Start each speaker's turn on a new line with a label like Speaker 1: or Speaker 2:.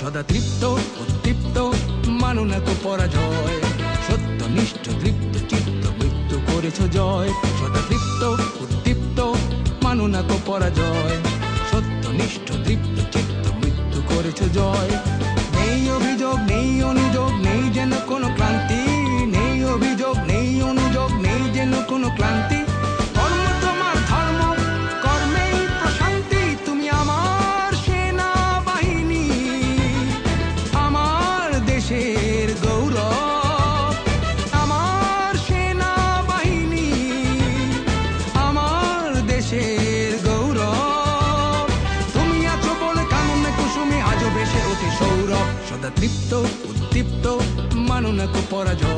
Speaker 1: সদা তৃপ্ত উদ্দীপ্ত মানো না কো পরাজয়, সত্যনিষ্ঠ তৃপ্ত চিত্ত মৃত্যু করেছ জয়। সদা তৃপ্ত উদ্দীপ্ত মানো না কো পরাজয়, সত্যনিষ্ঠ তৃপ্ত চিত্ত মৃত্যু করেছ জয়। নেই অভিযোগ নেই অনুযোগ নেই যেন কোনো ক্লান্তি, নেই অভিযোগ নেই অনুযোগ নেই যেন কোনো ক্লান্তি। কর্ম তোমার ধর্ম কর্মেই প্রশান্তি, তুমি আমার সেনাবাহিনী, আমার দেশের গৌরব। আমার সেনাবাহিনী, আমার দেশের গৌরব। তুমি আছো বলে কাননে কুসুমে আজও ভেসে ওঠে সৌরভ। সদা তৃপ্ত উদ্দীপ্ত মানো না কো পরাজয়।